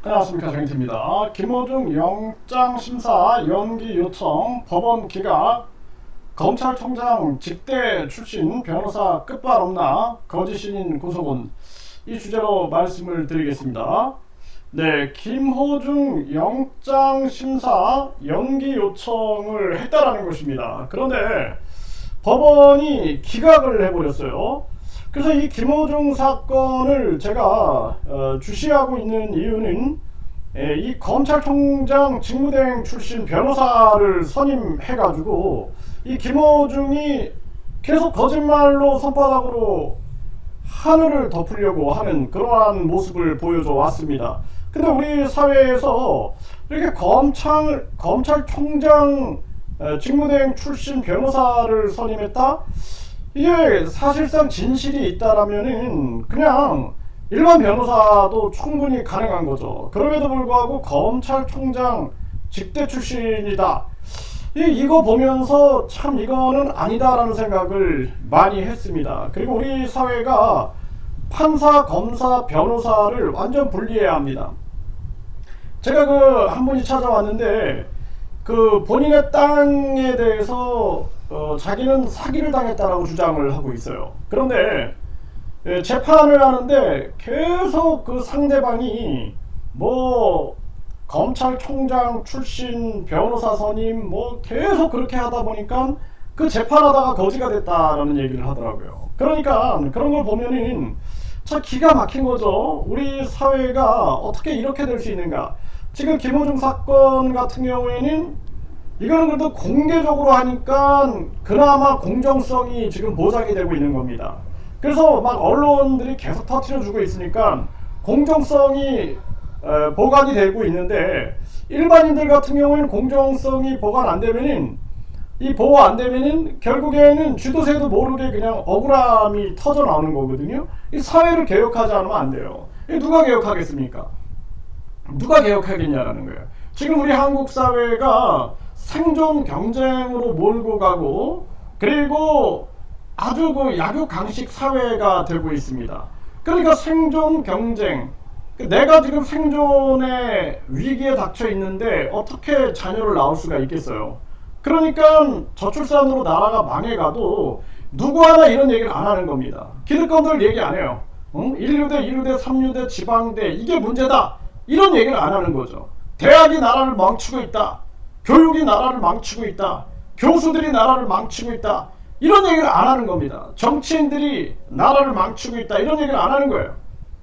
안녕하십니까, 정인태입니다. 김호중 영장심사 연기 요청 법원 기각 검찰총장 직대 출신 변호사 끝발 없나 거짓신인 구속은, 이 주제로 말씀을 드리겠습니다. 네, 김호중 영장심사 연기 요청을 했다라는 것입니다. 그런데 법원이 기각을 해버렸어요. 그래서 이 김호중 사건을 제가 주시하고 있는 이유는, 이 검찰총장 직무대행 출신 변호사를 선임해가지고 이 김호중이 계속 거짓말로 손바닥으로 하늘을 덮으려고 하는 그러한 모습을 보여줘 왔습니다. 근데 우리 사회에서 이렇게 검찰총장 직무대행 출신 변호사를 선임했다? 이게 사실상 진실이 있다라면은 그냥 일반 변호사도 충분히 가능한 거죠. 그럼에도 불구하고 검찰총장 직대 출신이다, 이거 보면서 참 이거는 아니다라는 생각을 많이 했습니다. 그리고 우리 사회가 판사, 검사, 변호사를 완전 분리해야 합니다. 제가 한 분이 찾아왔는데 본인의 땅에 대해서 자기는 사기를 당했다라고 주장을 하고 있어요. 그런데 재판을 하는데 계속 그 상대방이 뭐 검찰총장 출신 변호사 선임 뭐 계속 그렇게 하다 보니까 그 재판하다가 거지가 됐다라는 얘기를 하더라고요. 그러니까 그런 걸 보면은 참 기가 막힌 거죠. 우리 사회가 어떻게 이렇게 될 수 있는가. 지금 김호중 사건 같은 경우에는 이거는 그래도 공개적으로 하니까 그나마 공정성이 지금 보장이 되고 있는 겁니다. 그래서 막 언론들이 계속 터뜨려주고 있으니까 공정성이 보강이 되고 있는데, 일반인들 같은 경우에는 공정성이 보강 안 되면은, 이 보호 안 되면은 결국에는 쥐도 새도 모르게 그냥 억울함이 터져 나오는 거거든요. 이 사회를 개혁하지 않으면 안 돼요. 누가 개혁하겠습니까? 누가 개혁하겠냐라는 거예요. 지금 우리 한국 사회가 생존 경쟁으로 몰고 가고, 그리고 아주 약육강식 사회가 되고 있습니다. 그러니까 생존 경쟁, 내가 지금 생존의 위기에 닥쳐 있는데 어떻게 자녀를 낳을 수가 있겠어요. 그러니까 저출산으로 나라가 망해가도 누구 하나 이런 얘기를 안 하는 겁니다. 기득권들 얘기 안 해요. 1류대, 2류대, 3류대, 지방대 이게 문제다, 이런 얘기를 안 하는 거죠. 대학이 나라를 망치고 있다, 교육이 나라를 망치고 있다, 교수들이 나라를 망치고 있다, 이런 얘기를 안 하는 겁니다. 정치인들이 나라를 망치고 있다, 이런 얘기를 안 하는 거예요.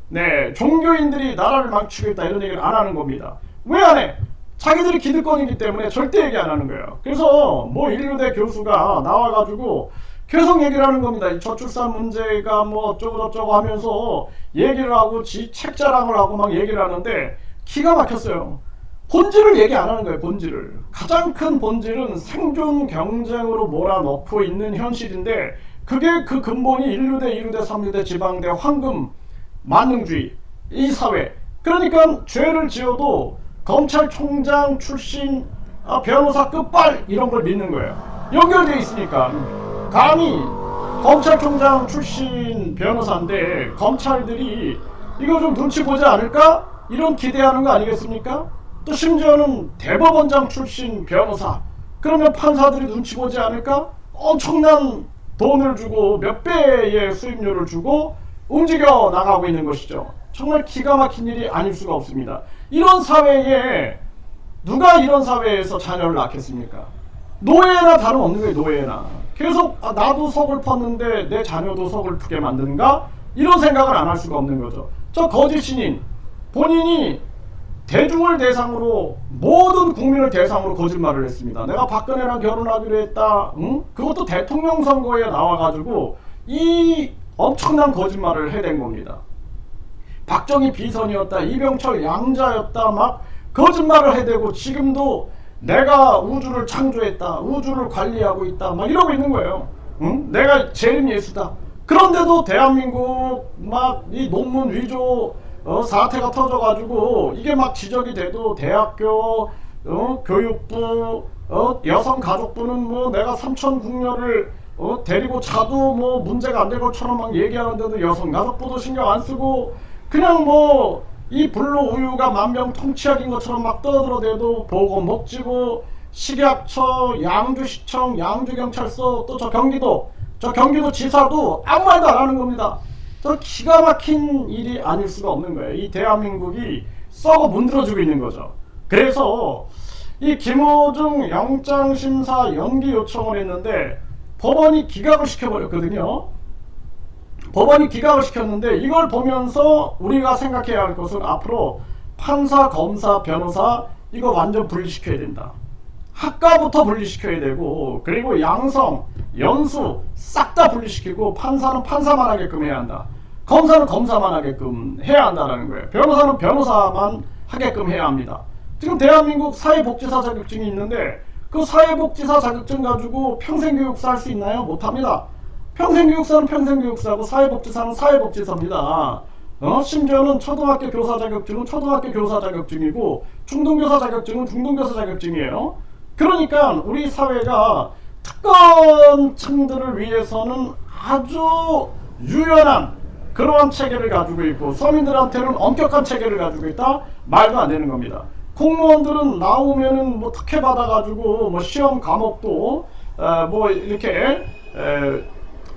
네, 종교인들이 나라를 망치고 있다, 이런 얘기를 안 하는 겁니다. 왜 안 해? 자기들이 기득권이기 때문에 절대 얘기 안 하는 거예요. 그래서 뭐 인류대 교수가 나와가지고 계속 얘기를 하는 겁니다. 이 저출산 문제가 뭐 어쩌고저쩌고 하면서 얘기를 하고 지 책 자랑을 하고 막 얘기를 하는데 기가 막혔어요. 본질을 얘기 안 하는 거예요. 본질을. 가장 큰 본질은 생존 경쟁으로 몰아넣고 있는 현실인데, 그게 그 근본이 1류대, 2류대, 3류대, 지방대, 황금 만능주의, 이 사회. 그러니까 죄를 지어도 검찰총장 출신 변호사 끝발 이런 걸 믿는 거예요. 연결돼 있으니까. 감히 검찰총장 출신 변호사인데 검찰들이 이거 좀 눈치 보지 않을까? 이런 기대하는 거 아니겠습니까? 또 심지어는 대법원장 출신 변호사, 그러면 판사들이 눈치 보지 않을까? 엄청난 돈을 주고 몇 배의 수임료를 주고 움직여 나가고 있는 것이죠. 정말 기가 막힌 일이 아닐 수가 없습니다. 이런 사회에 누가 이런 사회에서 자녀를 낳겠습니까? 노예나 다름없는 거예요. 노예나. 계속 나도 서글펐는데 내 자녀도 서글프게 만드는가? 이런 생각을 안 할 수가 없는 거죠. 저 거짓신인, 본인이 대중을 대상으로, 모든 국민을 대상으로 거짓말을 했습니다. 내가 박근혜랑 결혼하기로 했다. 응? 그것도 대통령 선거에 나와가지고 이 엄청난 거짓말을 해댄 겁니다. 박정희 비선이었다, 이병철 양자였다, 막 거짓말을 해대고 지금도 내가 우주를 창조했다, 우주를 관리하고 있다, 막 이러고 있는 거예요. 응? 내가 재림 예수다. 그런데도 대한민국 막 이 논문 위조 사태가 터져가지고 이게 막 지적이 돼도 대학교, 교육부, 여성가족부는 뭐 내가 삼천 궁녀를 데리고 자도 뭐 문제가 안 될 것처럼 막 얘기하는데도 여성가족부도 신경 안 쓰고 그냥 뭐 이 불로 우유가 만병통치약인 것처럼 막 떠들어대도 보건복지부, 식약처, 양주시청, 양주경찰서, 또 저 경기도 지사도 아무 말도 안 하는 겁니다. 저 기가 막힌 일이 아닐 수가 없는 거예요. 이 대한민국이 썩어 문드러지고 있는 거죠. 그래서 이 김호중 영장심사 연기 요청을 했는데 법원이 기각을 시켜버렸거든요. 법원이 기각을 시켰는데 이걸 보면서 우리가 생각해야 할 것은 앞으로 판사, 검사, 변호사 이거 완전 분리시켜야 된다. 학과부터 분리시켜야 되고, 그리고 양성, 연수 싹 다 분리시키고 판사는 판사만 하게끔 해야 한다. 검사는 검사만 하게끔 해야 한다는 거예요. 변호사는 변호사만 하게끔 해야 합니다. 지금 대한민국 사회복지사 자격증이 있는데 그 사회복지사 자격증 가지고 평생교육사 할 수 있나요? 못합니다. 평생교육사는 평생교육사고 사회복지사는 사회복지사입니다. 심지어는 초등학교 교사 자격증은 초등학교 교사 자격증이고 중등교사 자격증은 중등교사 자격증이에요. 그러니까 우리 사회가 특권층들을 위해서는 아주 유연한 그러한 체계를 가지고 있고 서민들한테는 엄격한 체계를 가지고 있다? 말도 안 되는 겁니다. 공무원들은 나오면은 뭐 특혜 받아가지고 뭐 시험 과목도 뭐 이렇게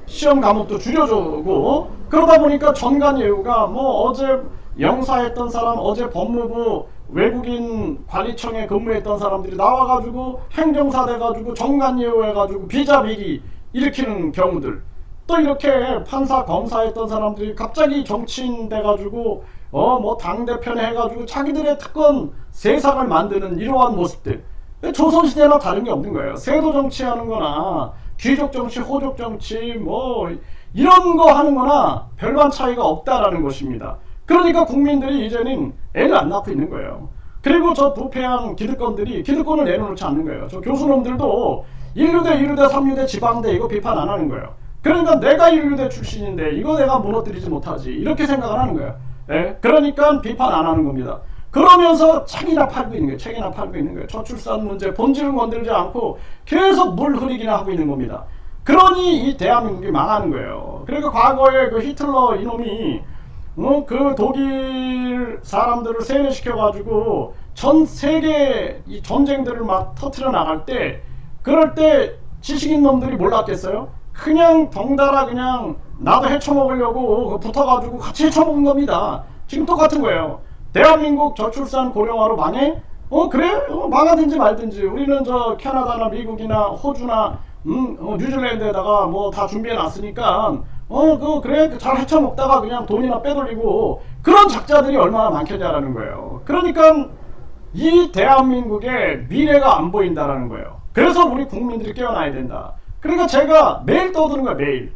시험 과목도 줄여주고 그러다 보니까 전관 예우가 뭐 어제 영사했던 사람, 어제 법무부 외국인 관리청에 근무했던 사람들이 나와가지고 행정사 돼가지고 전관 예우 해가지고 비자 비리 일으키는 경우들, 또 이렇게 판사 검사 했던 사람들이 갑자기 정치인 돼가지고 뭐 당대표네 해가지고 자기들의 특권 세상을 만드는 이러한 모습들, 조선시대나 다른 게 없는 거예요. 세도 정치하는 거나 귀족 정치, 호족 정치 뭐 이런 거 하는 거나 별반 차이가 없다라는 것입니다. 그러니까 국민들이 이제는 애를 안 낳고 있는 거예요. 그리고 저 부패한 기득권들이 기득권을 내려놓지 않는 거예요. 저 교수놈들도 1류대, 2류대, 3류대, 지방대 이거 비판 안 하는 거예요. 그러니까 내가 1류대 출신인데 이거 내가 무너뜨리지 못하지 이렇게 생각을 하는 거예요. 예? 그러니까 비판 안 하는 겁니다. 그러면서 책이나 팔고 있는 거예요. 책이나 팔고 있는 거예요. 저출산 문제 본질을 건들지 않고 계속 물 흐리기나 하고 있는 겁니다. 그러니 이 대한민국이 망하는 거예요. 그러니까 과거에 그 히틀러 이놈이 그 독일 사람들을 세뇌시켜가지고 전 세계 이 전쟁들을 막 터트려 나갈 때, 그럴 때 지식인 놈들이 몰랐겠어요? 그냥 덩달아 그냥 나도 헤쳐먹으려고 붙어가지고 같이 헤쳐먹은 겁니다. 지금 똑같은 거예요. 대한민국 저출산 고령화로 망해? 그래? 망하든지 말든지 우리는 저 캐나다나 미국이나 호주나 뉴질랜드에다가 뭐 다 준비해 놨으니까 그래 잘 헤쳐먹다가 그냥 돈이나 빼돌리고 그런 작자들이 얼마나 많겠냐라는 거예요. 그러니까 이 대한민국의 미래가 안 보인다라는 거예요. 그래서 우리 국민들이 깨어나야 된다. 그러니까 제가 매일 떠드는 거야. 매일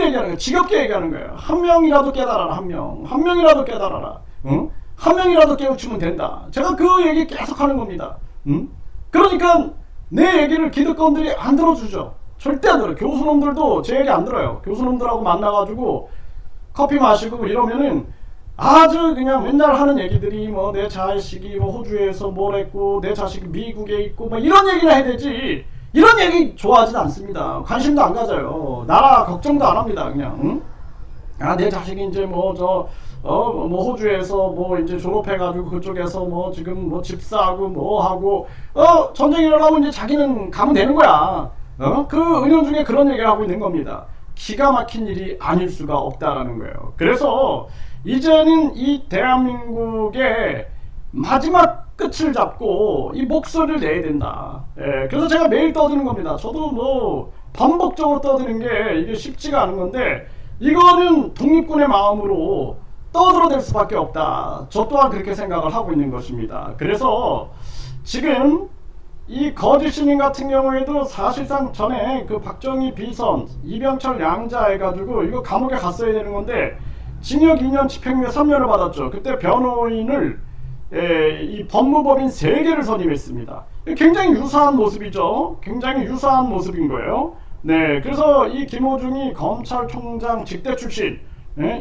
얘기하는 거야. 지겹게 얘기하는 거예요. 한 명이라도 깨달아라. 한 명이라도 깨달아라. 응? 한 명이라도 깨우치면 된다. 제가 그 얘기 계속 하는 겁니다. 그러니까 내 얘기를 기득권들이 안 들어주죠. 절대 안 들어요. 교수놈들도 제 얘기 안 들어요. 교수놈들하고 만나가지고 커피 마시고 이러면은 아주 그냥 맨날 하는 얘기들이 뭐 내 자식이 뭐 호주에서 뭘 했고 내 자식이 미국에 있고 뭐 이런 얘기나 해야 되지, 이런 얘기 좋아하진 않습니다. 관심도 안 가져요. 나라 걱정도 안 합니다. 그냥 내 자식이 이제 뭐 호주에서 뭐 이제 졸업해가지고 그쪽에서 뭐 지금 뭐 집사하고 뭐 하고 전쟁이 일어나면 이제 자기는 가면 되는 거야. 그 은연중에 그런 얘기를 하고 있는 겁니다. 기가 막힌 일이 아닐 수가 없다라는 거예요. 그래서 이제는 이 대한민국의 마지막 끝을 잡고 이 목소리를 내야 된다. 그래서 제가 매일 떠드는 겁니다. 저도 뭐 반복적으로 떠드는 게 이게 쉽지가 않은 건데 이거는 독립군의 마음으로 떠들어댈 수밖에 없다. 저 또한 그렇게 생각을 하고 있는 것입니다. 그래서 지금 이 거짓 시민 같은 경우에도 사실상 전에 그 박정희 비선, 이병철 양자 해가지고 이거 감옥에 갔어야 되는 건데 징역 2년, 집행유예 3년을 받았죠. 그때 변호인을 이 법무법인 3개를 선임했습니다. 굉장히 유사한 모습이죠. 굉장히 유사한 모습인 거예요. 네, 그래서 이 김호중이 검찰총장 직대 출신,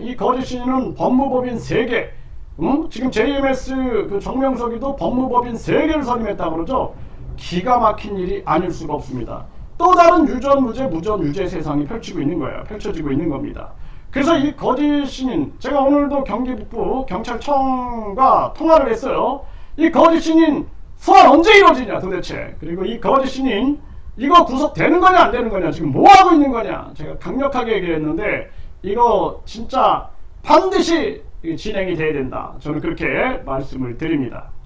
이 거짓 시민은 법무법인 3개, 지금 JMS 그 정명석이도 법무법인 3개를 선임했다고 그러죠. 기가 막힌 일이 아닐 수가 없습니다. 또 다른 유전무죄, 무전유죄 세상이 펼쳐지고 있는 겁니다. 그래서 이 거짓 신인, 제가 오늘도 경기 북부 경찰청과 통화를 했어요. 이 거짓 신인 소환 언제 이루어지냐 도대체. 그리고 이 거짓 신인 이거 구속되는 거냐 안 되는 거냐, 지금 뭐 하고 있는 거냐, 제가 강력하게 얘기했는데 이거 진짜 반드시 진행이 돼야 된다, 저는 그렇게 말씀을 드립니다.